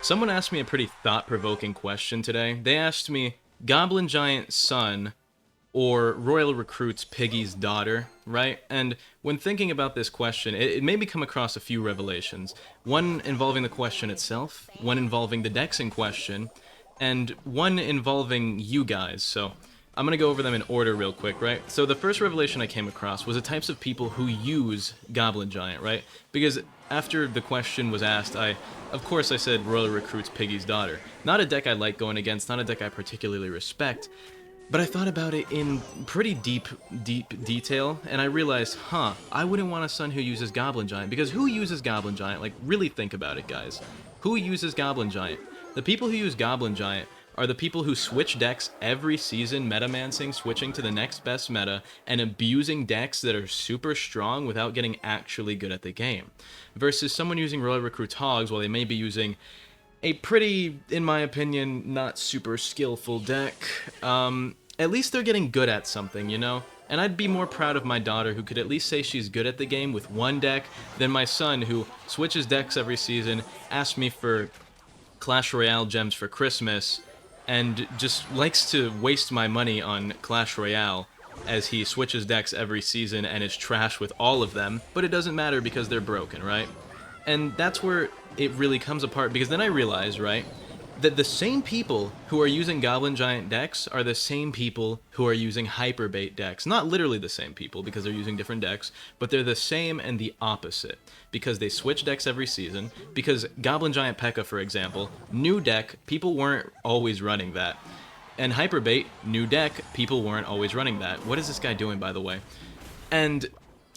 Someone asked me a pretty thought-provoking question today. They asked me, Goblin Giant son or Royal Recruit's Piggy's daughter, right? And when thinking about this question, it made me come across a few revelations. One involving the question itself, one involving the decks in question, and one involving you guys. So I'm going to go over them in order real quick, right? So the first revelation I came across was the types of people who use Goblin Giant, right? Because after the question was asked, of course I said Royal Recruit's Piggy's daughter. Not a deck I like going against, not a deck I particularly respect, but I thought about it in pretty deep detail, and I realized, I wouldn't want a son who uses Goblin Giant, because who uses Goblin Giant? Like, really think about it, guys. Who uses Goblin Giant? The people who use Goblin Giant are the people who switch decks every season, metamancing, switching to the next best meta, and abusing decks that are super strong without getting actually good at the game. Versus someone using Royal Recruit's Hogs, while they may be using a pretty, in my opinion, not super skillful deck, at least they're getting good at something, you know? And I'd be more proud of my daughter who could at least say she's good at the game with one deck than my son who switches decks every season, asks me for Clash Royale gems for Christmas, and just likes to waste my money on Clash Royale as he switches decks every season and is trash with all of them, but it doesn't matter because they're broken, right? And that's where it really comes apart, because then I realize, right, that the same people who are using Goblin Giant decks are the same people who are using Hyperbait decks. Not literally the same people, because they're using different decks, but they're the same and the opposite, because they switch decks every season, because Goblin Giant P.E.K.K.A, for example, new deck, people weren't always running that. And Hyperbait, new deck, people weren't always running that. What is this guy doing, by the way? And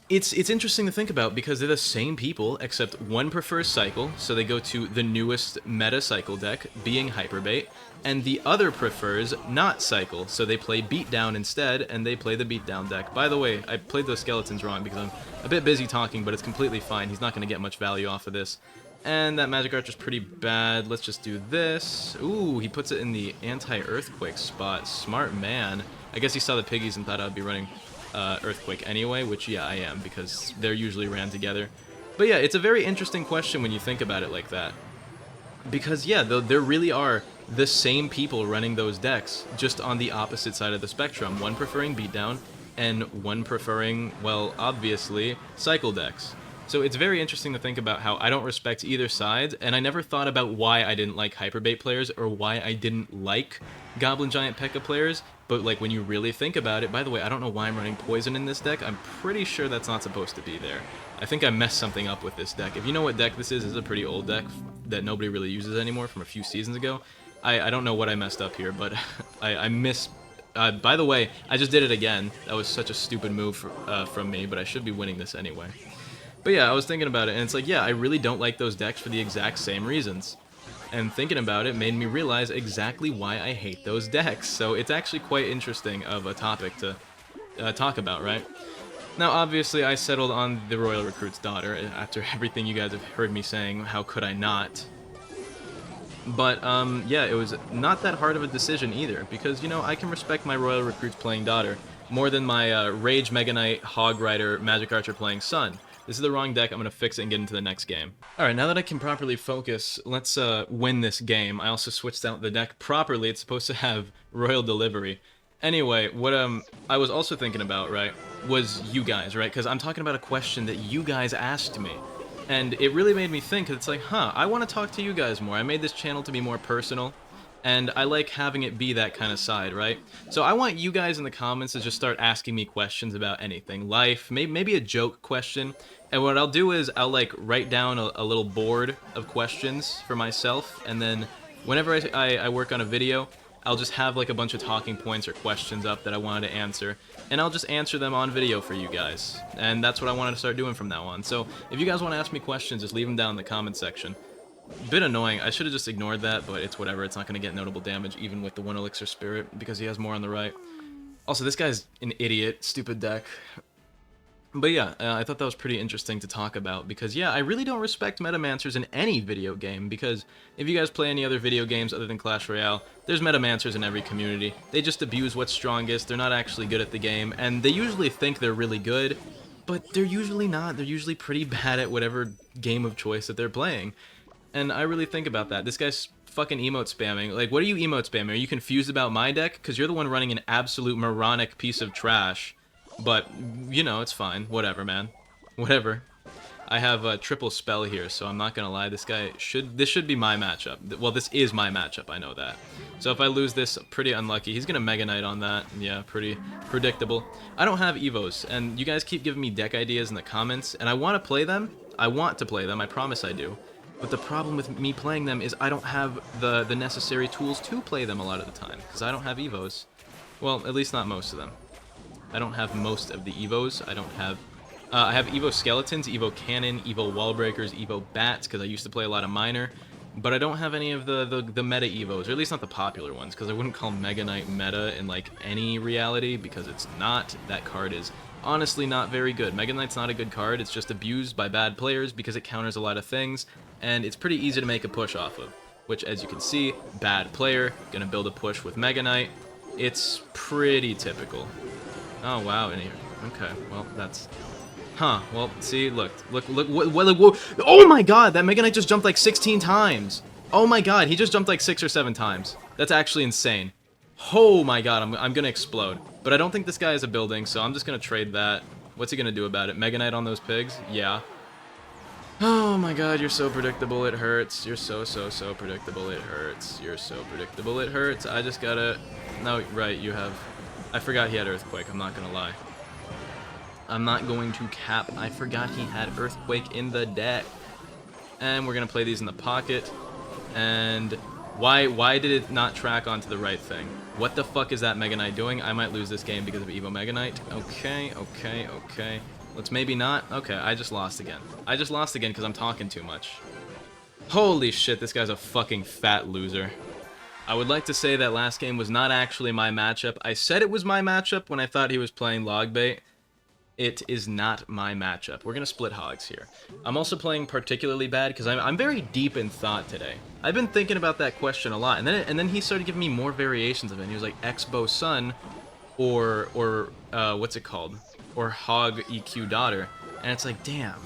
it's interesting to think about, because they're the same people, except one prefers Cycle, so they go to the newest meta Cycle deck, being Hyperbait, and the other prefers not Cycle, so they play Beatdown instead, and they play the Beatdown deck. By the way, I played those skeletons wrong because I'm a bit busy talking, but it's completely fine. He's not going to get much value off of this. And that Magic Archer's pretty bad. Let's just do this. Ooh, he puts it in the anti-Earthquake spot. Smart man. I guess he saw the piggies and thought I'd be running Earthquake anyway, which, yeah, I am, because they're usually ran together. But yeah, it's a very interesting question when you think about it like that. Because, yeah, there really are the same people running those decks, just on the opposite side of the spectrum. One preferring Beatdown, and one preferring, well, obviously, Cycle decks. So it's very interesting to think about how I don't respect either side, and I never thought about why I didn't like Hyperbait players, or why I didn't like Goblin Giant P.E.K.K.A players. But, like, when you really think about it, by the way, I don't know why I'm running Poison in this deck. I'm pretty sure that's not supposed to be there. I think I messed something up with this deck. If you know what deck this is a pretty old deck that nobody really uses anymore from a few seasons ago. I don't know what I messed up here, but I miss... by the way, I just did it again. That was such a stupid move from me, but I should be winning this anyway. But yeah, I was thinking about it, and it's like, yeah, I really don't like those decks for the exact same reasons. And thinking about it made me realize exactly why I hate those decks. So it's actually quite interesting of a topic to talk about, right? Now, obviously, I settled on the Royal Recruit's daughter after everything you guys have heard me saying. How could I not? But, yeah, it was not that hard of a decision either, because, you know, I can respect my Royal Recruit's playing daughter more than my Rage Mega Knight, Hog Rider, Magic Archer playing son. This is the wrong deck. I'm going to fix it and get into the next game. Alright, now that I can properly focus, let's win this game. I also switched out the deck properly. It's supposed to have Royal Delivery. Anyway, what I was also thinking about, right, was you guys, right? Because I'm talking about a question that you guys asked me. And it really made me think, it's like, I want to talk to you guys more. I made this channel to be more personal, and I like having it be that kind of side, right? So I want you guys in the comments to just start asking me questions about anything. Life, maybe a joke question. And what I'll do is I'll, like, write down a little board of questions for myself, and then whenever I work on a video, I'll just have, like, a bunch of talking points or questions up that I wanted to answer, and I'll just answer them on video for you guys. And that's what I wanted to start doing from now on. So if you guys want to ask me questions, just leave them down in the comment section. Bit annoying. I should have just ignored that, but it's whatever. It's not going to get notable damage, even with the 1 Elixir Spirit, because he has more on the right. Also, this guy's an idiot. Stupid deck. But yeah, I thought that was pretty interesting to talk about, because yeah, I really don't respect Metamancers in any video game, because if you guys play any other video games other than Clash Royale, there's Metamancers in every community. They just abuse what's strongest, they're not actually good at the game, and they usually think they're really good, but they're usually not. They're usually pretty bad at whatever game of choice that they're playing. And I really think about that. This guy's fucking emote spamming. Like, what are you emote spamming? Are you confused about my deck? Because you're the one running an absolute moronic piece of trash. But, you know, it's fine. Whatever, man. Whatever. I have a triple spell here, so I'm not gonna lie. This should be my matchup. Well, this is my matchup, I know that. So if I lose this, pretty unlucky. He's gonna Mega Knight on that. Yeah, pretty predictable. I don't have Evos, and you guys keep giving me deck ideas in the comments, and I want to play them. I want to play them, I promise I do. But the problem with me playing them is I don't have the necessary tools to play them a lot of the time, because I don't have Evos. Well, at least not most of them. I don't have most of the Evos. I have Evo Skeletons, Evo Cannon, Evo Wall Breakers, Evo Bats, because I used to play a lot of Miner. But I don't have any of the meta Evos, or at least not the popular ones, because I wouldn't call Mega Knight meta in, like, any reality, because it's not. That card is honestly not very good. Mega Knight's not a good card. It's just abused by bad players because it counters a lot of things, and it's pretty easy to make a push off of, which, as you can see, bad player, gonna build a push with Mega Knight. It's pretty typical. Oh, wow, okay, well, that's... Huh, well, see, look, what, oh my god, that Mega Knight just jumped like 16 times! Oh my god, he just jumped like 6 or 7 times. That's actually insane. Oh my god, I'm gonna explode. But I don't think this guy is a building, so I'm just gonna trade that. What's he gonna do about it? Mega Knight on those pigs? Yeah. Oh my god, you're so predictable, it hurts. You're so predictable, it hurts. You're so predictable, it hurts. I just gotta... No, right, you have... I forgot he had Earthquake, I'm not gonna lie. I'm not going to cap. I forgot he had Earthquake in the deck. And we're going to play these in the pocket. And why did it not track onto the right thing? What the fuck is that Mega Knight doing? I might lose this game because of Evo Mega Knight. Okay. Let's maybe not. Okay, I just lost again. I just lost again because I'm talking too much. Holy shit, this guy's a fucking fat loser. I would like to say that last game was not actually my matchup. I said it was my matchup when I thought he was playing Logbait. It is not my matchup. We're going to split hogs here. I'm also playing particularly bad because I'm very deep in thought today. I've been thinking about that question a lot, and then he started giving me more variations of it. And he was like X-Bow Son or what's it called? Or Hog EQ Daughter. And it's like, damn,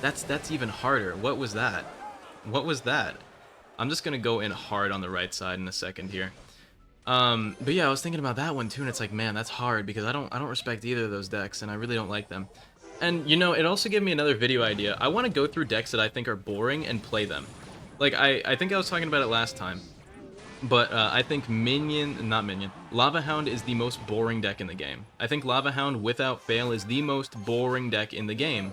that's even harder. What was that? What was that? I'm just going to go in hard on the right side in a second here. But yeah, I was thinking about that one too, and it's like, man, that's hard because I don't respect either of those decks, and I really don't like them. And you know, it also gave me another video idea. I want to go through decks that I think are boring and play them. Like I think I was talking about it last time, but I think Lava Hound is the most boring deck in the game. I think Lava Hound, without fail, is the most boring deck in the game.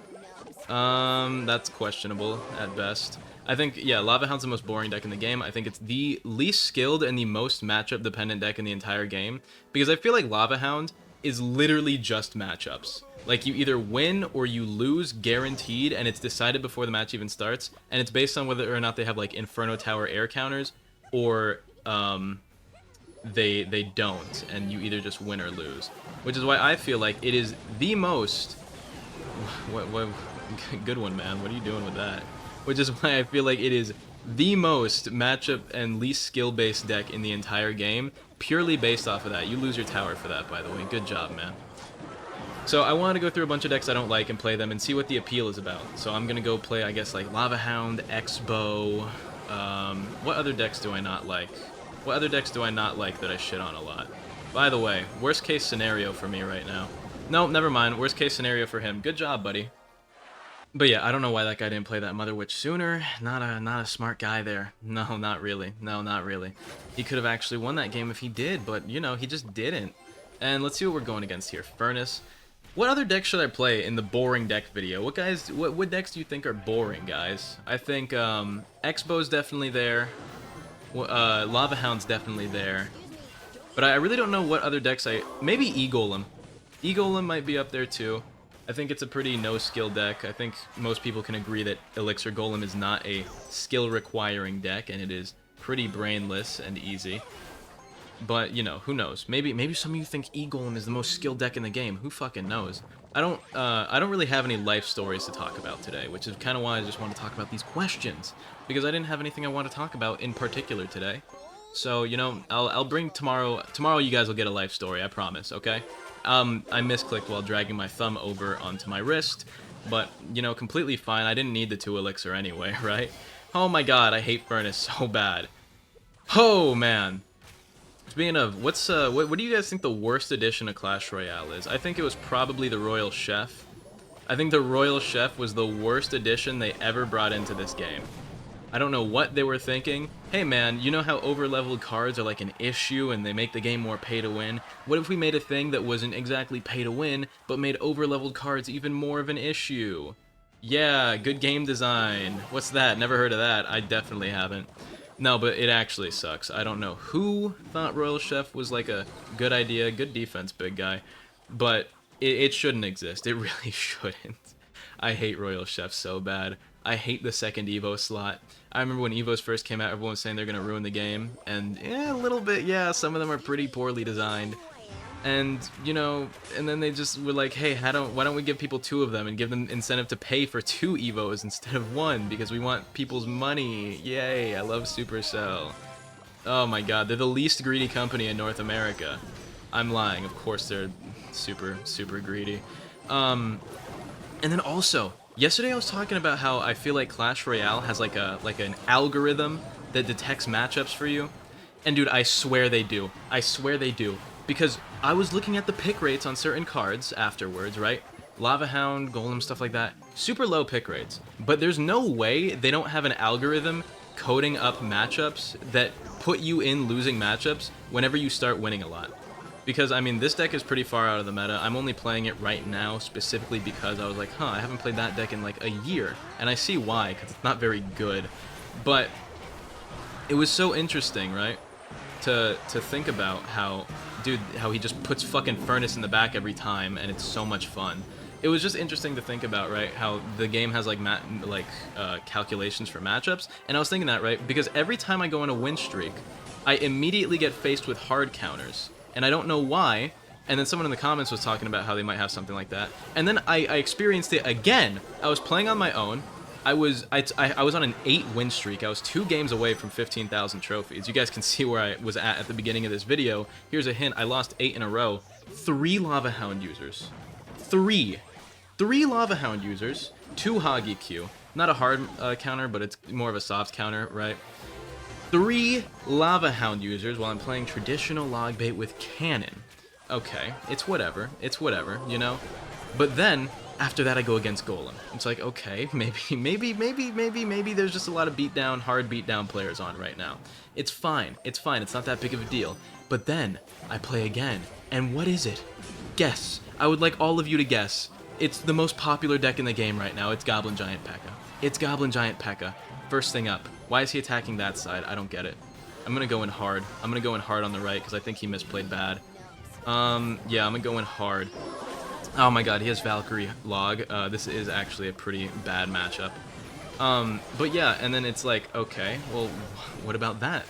That's questionable at best. I think, yeah, Lava Hound's the most boring deck in the game. I think it's the least skilled and the most matchup-dependent deck in the entire game. Because I feel like Lava Hound is literally just matchups. Like, you either win or you lose guaranteed, and it's decided before the match even starts. And it's based on whether or not they have, like, Inferno Tower air counters, or they don't, and you either just win or lose. Which is why I feel like it is the most... What good one, man. What are you doing with that? Which is why I feel like it is the most matchup and least skill-based deck in the entire game, purely based off of that. You lose your tower for that, by the way. Good job, man. So I want to go through a bunch of decks I don't like and play them and see what the appeal is about. So I'm going to go play, I guess, like Lava Hound, X-Bow. What other decks do I not like? What other decks do I not like that I shit on a lot? By the way, worst case scenario for me right now. No, never mind. Worst case scenario for him. Good job, buddy. But yeah, I don't know why that guy didn't play that Mother Witch sooner. Not a smart guy there. No, not really. No, not really. He could have actually won that game if he did, but, you know, he just didn't. And let's see what we're going against here. Furnace. What other decks should I play in the boring deck video? What decks do you think are boring, guys? I think X-Bow's definitely there. Lava Hound's definitely there. But I really don't know what other decks maybe E-Golem. E-Golem might be up there too. I think it's a pretty no-skill deck. I think most people can agree that Elixir Golem is not a skill-requiring deck, and it is pretty brainless and easy. But, you know, who knows? Maybe some of you think E-Golem is the most skilled deck in the game. Who fucking knows? I don't really have any life stories to talk about today, which is kind of why I just want to talk about these questions, because I didn't have anything I want to talk about in particular today. So, you know, I'll bring tomorrow. Tomorrow you guys will get a life story, I promise, okay? I misclicked while dragging my thumb over onto my wrist, but, you know, completely fine. I didn't need the 2 elixir anyway, right? Oh my god, I hate Furnace so bad. Oh man. Speaking of, what do you guys think the worst edition of Clash Royale is? I think it was probably the Royal Chef. I think the Royal Chef was the worst addition they ever brought into this game. I don't know what they were thinking. Hey man, you know how over-leveled cards are like an issue and they make the game more pay-to-win? What if we made a thing that wasn't exactly pay-to-win, but made over-leveled cards even more of an issue? Yeah, good game design. What's that? Never heard of that. I definitely haven't. No, but it actually sucks. I don't know who thought Royal Chef was like a good idea. Good defense, big guy. But it shouldn't exist. It really shouldn't. I hate Royal Chef so bad. I hate the second Evo slot. I remember when Evos first came out, everyone was saying they're going to ruin the game. And yeah, a little bit, yeah, some of them are pretty poorly designed. And, you know, and then they just were like, hey, why don't we give people 2 of them and give them incentive to pay for 2 Evos instead of 1 because we want people's money. Yay, I love Supercell. Oh my god, they're the least greedy company in North America. I'm lying, of course they're super, super greedy. And then also, yesterday I was talking about how I feel like Clash Royale has like an algorithm that detects matchups for you. And dude, I swear they do. I swear they do. Because I was looking at the pick rates on certain cards afterwards, right? Lava Hound, Golem, stuff like that. Super low pick rates. But there's no way they don't have an algorithm coding up matchups that put you in losing matchups whenever you start winning a lot. Because, I mean, this deck is pretty far out of the meta. I'm only playing it right now specifically because I was like, I haven't played that deck in like a year. And I see why, because it's not very good. But it was so interesting, right? To think about how, dude, how he just puts fucking Furnace in the back every time, and it's so much fun. It was just interesting to think about, right? How the game has like calculations for matchups, and I was thinking that, right? Because every time I go on a win streak, I immediately get faced with hard counters, and I don't know why. And then someone in the comments was talking about how they might have something like that, and then I experienced it again. I was playing on my own. I was on an 8-win streak. I was 2 games away from 15,000 trophies. You guys can see where I was at the beginning of this video. Here's a hint. I lost 8 in a row. 3 Lava Hound users. 3 Lava Hound users. 2 Hoggy Q. Not a hard counter, but it's more of a soft counter, right? 3 Lava Hound users while I'm playing traditional log bait with cannon. Okay, it's whatever. It's whatever, you know? But then after that, I go against Golem. It's like, okay, maybe there's just a lot of hard beatdown players on right now. It's fine. It's fine. It's not that big of a deal. But then I play again, and what is it? Guess. I would like all of you to guess. It's the most popular deck in the game right now. It's Goblin Giant P.E.K.K.A. It's Goblin Giant P.E.K.K.A. First thing up. Why is he attacking that side? I don't get it. I'm gonna go in hard. I'm gonna go in hard on the right because I think he misplayed bad. Yeah, I'm gonna go in hard. Oh my god, he has Valkyrie Log. This is actually a pretty bad matchup. But yeah, and then it's like, okay, well, what about that?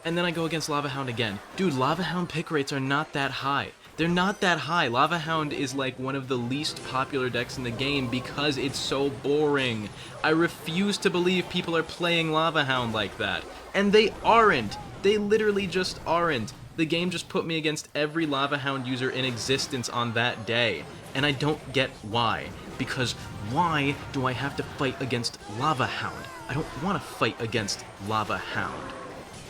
And then I go against Lava Hound again. Dude, Lava Hound pick rates are not that high. They're not that high. Lava Hound is like one of the least popular decks in the game because it's so boring. I refuse to believe people are playing Lava Hound like that. And they aren't. They literally just aren't. The game just put me against every Lava Hound user in existence on that day. And I don't get why. Because why do I have to fight against Lava Hound? I don't want to fight against Lava Hound.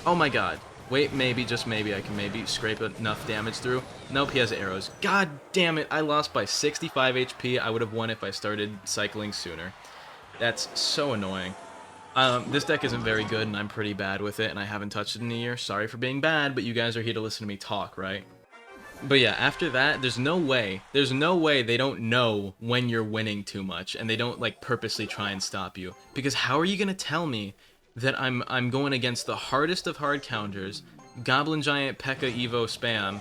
Oh my god. Wait, maybe, just maybe, I can maybe scrape enough damage through. Nope, he has arrows. God damn it, I lost by 65 HP. I would have won if I started cycling sooner. That's so annoying. This deck isn't very good, and I'm pretty bad with it, and I haven't touched it in a year. Sorry for being bad, but you guys are here to listen to me talk, right? But yeah, after that, there's no way they don't know when you're winning too much, and they don't, like, purposely try and stop you. Because how are you gonna tell me that I'm going against the hardest of hard counters, Goblin Giant P.E.K.K.A. Evo spam,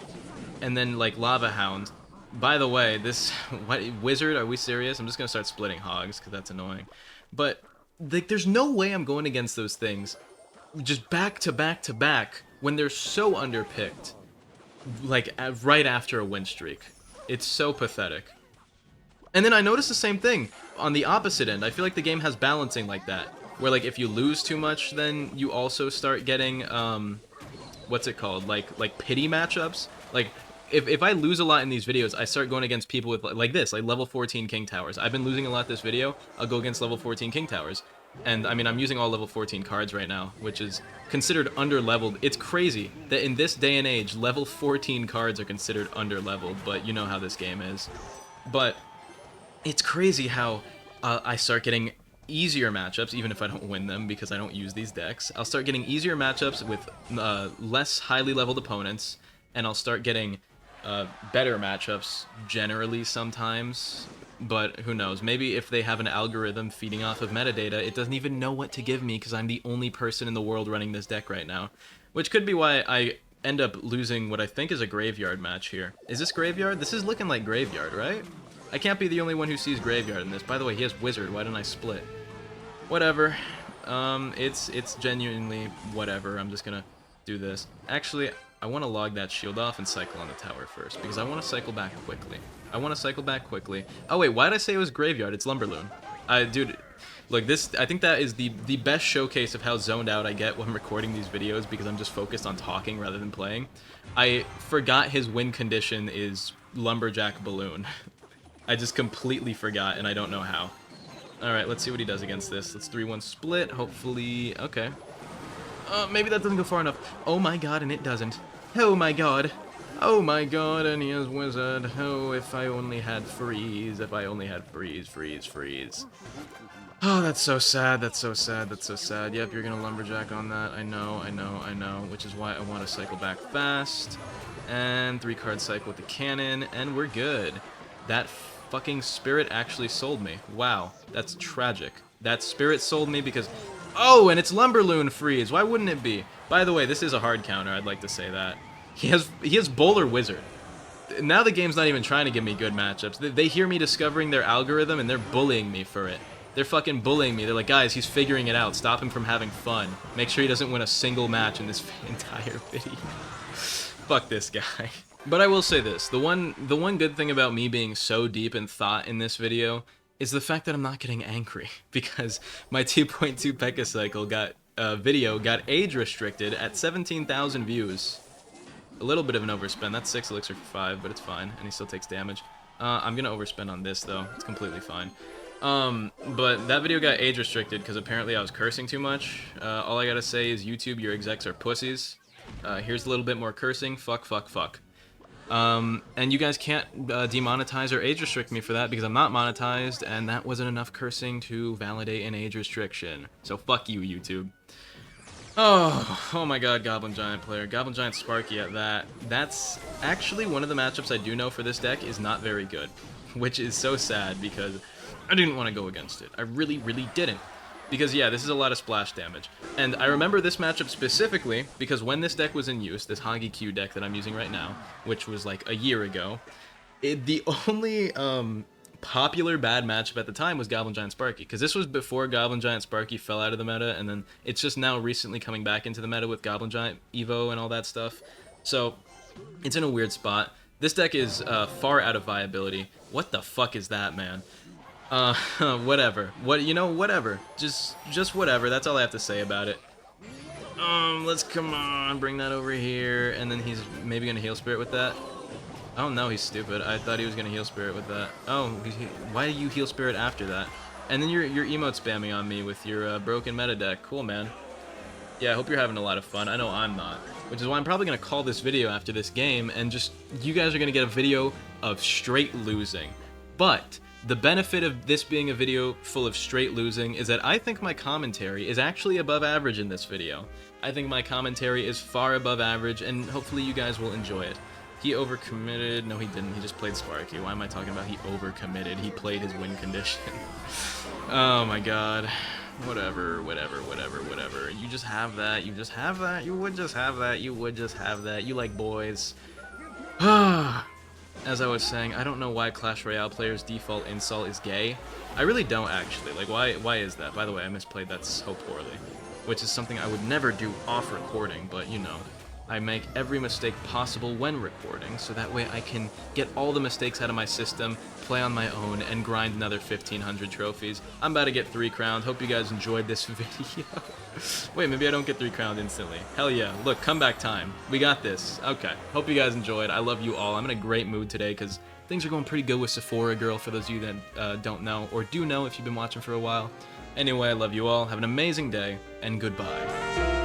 and then, like, Lava Hound? By the way, this... what? Wizard? Are we serious? I'm just gonna start splitting hogs, because that's annoying. But... like, there's no way I'm going against those things just back to back to back when they're so underpicked, like, right after a win streak. It's so pathetic. And then I noticed the same thing on the opposite end. I feel like the game has balancing like that, where, like, if you lose too much, then you also start getting, what's it called? Like pity matchups? Like, if I lose a lot in these videos, I start going against people with, like this, like level 14 King Towers. I've been losing a lot this video, I'll go against level 14 King Towers. And I mean, I'm using all level 14 cards right now, which is considered under-leveled. It's crazy that in this day and age, level 14 cards are considered under-leveled, but you know how this game is. But it's crazy how I start getting easier matchups, even if I don't win them because I don't use these decks. I'll start getting easier matchups with less highly leveled opponents, and I'll start getting better matchups generally sometimes. But who knows? Maybe if they have an algorithm feeding off of metadata, it doesn't even know what to give me because I'm the only person in the world running this deck right now. Which could be why I end up losing what I think is a graveyard match here. Is this graveyard? This is looking like graveyard, right? I can't be the only one who sees graveyard in this. By the way, he has wizard. Why didn't I split? Whatever. It's genuinely whatever. I'm just gonna do this. Actually, I want to log that shield off and cycle on the tower first because I want to cycle back quickly. Oh wait, why did I say it was graveyard? It's Lumberloon. Dude, look, this, I think that is the best showcase of how zoned out I get when recording these videos because I'm just focused on talking rather than playing. I forgot his win condition is Lumberjack Balloon. I just completely forgot and I don't know how. Alright, let's see what he does against this. Let's 3-1 split, hopefully, okay. Maybe that doesn't go far enough. Oh my god, and it doesn't. Oh my god. Oh my god, and he has wizard. Oh, if I only had freeze. If I only had freeze, freeze, freeze. Oh, that's so sad, that's so sad, that's so sad. Yep, you're gonna lumberjack on that. I know. Which is why I want to cycle back fast. And 3-card cycle with the cannon, and we're good. That fucking spirit actually sold me. Wow, that's tragic. That spirit sold me because... Oh, and it's Lumberloon freeze. Why wouldn't it be? By the way, this is a hard counter, I'd like to say that. He has Bowler Wizard. Now the game's not even trying to give me good matchups. They hear me discovering their algorithm and they're bullying me for it. They're fucking bullying me. They're like, guys, he's figuring it out. Stop him from having fun. Make sure he doesn't win a single match in this entire video. Fuck this guy. But I will say this. The one good thing about me being so deep in thought in this video is the fact that I'm not getting angry. Because my 2.2 P.E.K.K.A. cycle video got age restricted at 17,000 views. A little bit of an overspend. That's 6 elixir for 5, but it's fine, and he still takes damage. I'm gonna overspend on this though. It's completely fine. But that video got age restricted because apparently I was cursing too much. All I gotta say is YouTube, your execs are pussies. Here's a little bit more cursing. Fuck, fuck, fuck. And you guys can't demonetize or age restrict me for that because I'm not monetized, and that wasn't enough cursing to validate an age restriction. So fuck you, YouTube. Oh my god, Goblin Giant player. Goblin Giant Sparky at that. That's actually one of the matchups I do know for this deck is not very good. Which is so sad because I didn't want to go against it. I really, really didn't. Because yeah, this is a lot of splash damage. And I remember this matchup specifically because when this deck was in use, this Hagi Q deck that I'm using right now, which was like a year ago, the only popular bad matchup at the time was Goblin Giant Sparky, because this was before Goblin Giant Sparky fell out of the meta, and then it's just now recently coming back into the meta with Goblin Giant Evo and all that stuff. So it's in a weird spot. This deck is far out of viability. What the fuck is that, man? Whatever. Whatever. Just whatever. That's all I have to say about it. Let's come on, bring that over here, and then he's maybe gonna heal spirit with that. Oh no, he's stupid. I thought he was gonna heal spirit with that. Oh, why do you heal spirit after that? And then you're emote spamming on me with your broken meta deck. Cool, man. Yeah, I hope you're having a lot of fun. I know I'm not. Which is why I'm probably gonna call this video after this game, and just you guys are gonna get a video of straight losing. But the benefit of this being a video full of straight losing is that I think my commentary is actually above average in this video. I think my commentary is far above average, and hopefully you guys will enjoy it. He overcommitted. No, he didn't. He just played Sparky. Why am I talking about he overcommitted? He played his win condition. Oh my god. Whatever. You just have that. You just have that. You would just have that. You would just have that. You like boys. As I was saying, I don't know why Clash Royale players' default insult is gay. I really don't, actually. Like, why is that? By the way, I misplayed that so poorly. Which is something I would never do off recording, but you know. I make every mistake possible when recording, so that way I can get all the mistakes out of my system, play on my own, and grind another 1,500 trophies. I'm about to get 3 crowned. Hope you guys enjoyed this video. Wait, maybe I don't get 3 crowned instantly. Hell yeah. Look, comeback time. We got this. Okay. Hope you guys enjoyed. I love you all. I'm in a great mood today because things are going pretty good with Sephora Girl, for those of you that don't know, or do know if you've been watching for a while. Anyway, I love you all, have an amazing day, and goodbye.